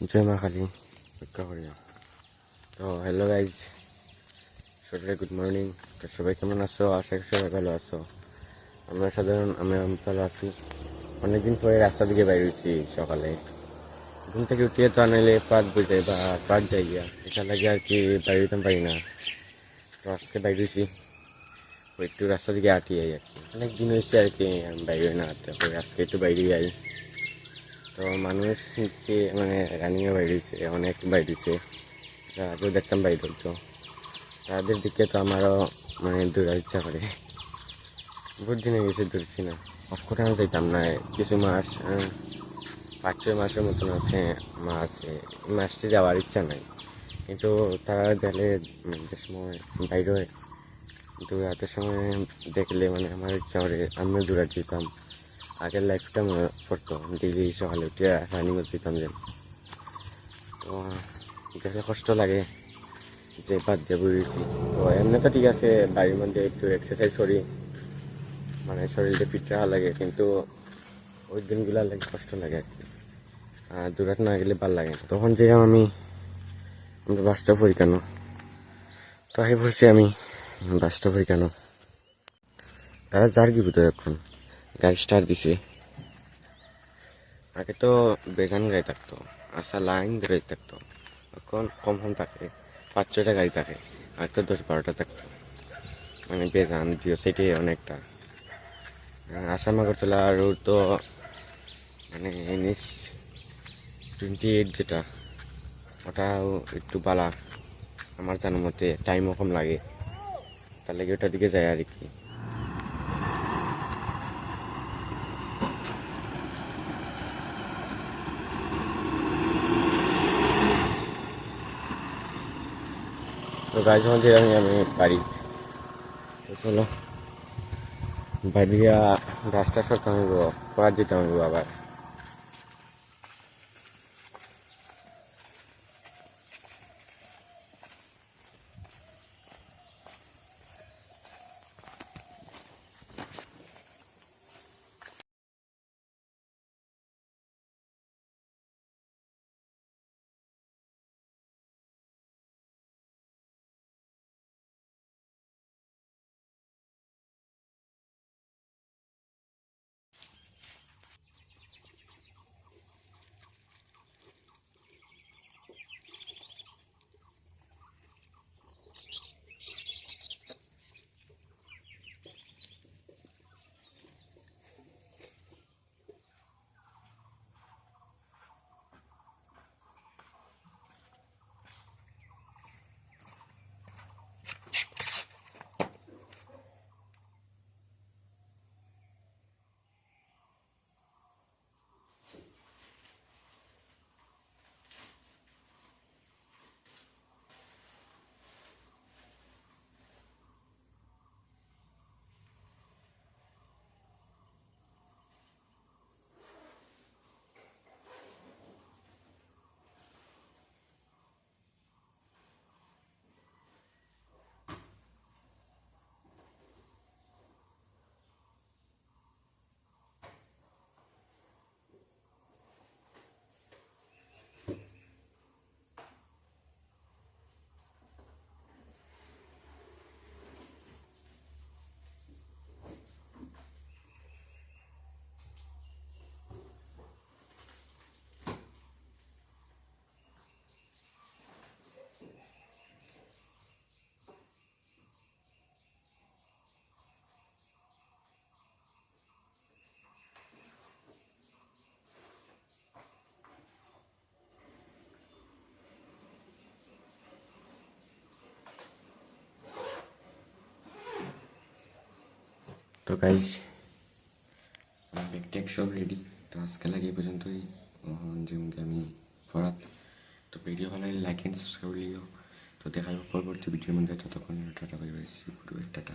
জয় মা কালী, রক্ষা করিও। তো হ্যালো গাইজ, সবাই গুড মর্নিং। তো সবাই কেমন আছো? আশা করি সবাই ভালো আছো। আমি ভালো আছি। অনেকদিন পরে রাস্তা দিকে বাইরে হয়েছি সকালে। ঘুম থেকে উঠিয়ে তো আনাইলে পাট বুঝাই বা পাট যাইয়া এটা লাগে আর কি বাইরে হইতাম পারি না। তো আজকে বাইরে হয়েছি, একটু রাস্তা দিকে আটিয়ে আর কি। অনেকদিন হয়েছে আর কি আমি বাইরে না আটতে, আজকে একটু বাইরে যাই। তো মানুষ মানে রানিংয়ে বাইরে হয়েছে, অনেক বাইরে হয়েছে, আগেও দেখতাম বাইরে হইতো। তাদের দিকে তো আমারও মানে দৌড়ার ইচ্ছা করে। বহুত দিন হয়ে গেছে দৌড়ছি না, অক্ষটাও যাইতাম না কিছু মাস, 5-6 মাসের মতন আছে মা আছে। এই মাসটি যাওয়ার ইচ্ছা নাই, কিন্তু তারা গেলে যে সময় বাইরে হয় দৌড়াতে সময় দেখলে মানে আমার ইচ্ছা করে আমিও দৌড়াতে যেতাম। আগের লাইফটা মনে পড়তো, ডেইলি সকালে উঠে রানিং করতে যেতাম যে। তো দেখে কষ্ট লাগে যে বাদ দিয়ে বুঝেছি। তো এমনি তো ঠিক আছে, বাড়ির মধ্যে একটু এক্সারসাইজ করি, মানে শরীরটা ফিট রাখা লাগে, কিন্তু ওই দিনগুলো লাগে কষ্ট লাগে আর কি। আর দূরাত না গেলে ভালো লাগে না। তখন যে আমরা বাসটা পরীক্ষানো, তো আগে পড়ছি আমি বাসটা পরীক্ষানো। তারা যার কি বুঝতো এখন গাড়ি স্টার্ট দিছে। আগে তো বেগান গাড়ি থাকতো, আসা লাইন ধরে থাকতো। এখন কম কম থাকে, 5-6টা গাড়ি থাকে। আর তো 10-12টা থাকতো, মানে বেগান জিও সাইডে অনেকটা। আসাম আগরতলা রোড তো মানে NH-28 যেটা, ওটাও একটু বালা আমার জানার মতে, টাইমও কম লাগে, তার লাগে ওটার দিকে যায় আর কি। তো গাড়ি যখন যে আমি বাড়ি, তো চলো বাইরে গাছটা সরতে হইব, পড়ার দিতে হইব আবার। তো গাইজ ব্যাগ ট্যাগ সব রেডি। তো আজকে লাগে এই পর্যন্তই, যেমনকি আমি পড়াত। তো ভিডিও ভালো লাগলে লাইক অ্যান্ড সাবস্ক্রাইব লিও। তো দেখা হবে পরবর্তী ভিডিওর মধ্যে, ততক্ষণ tata bye bye, see you, tata.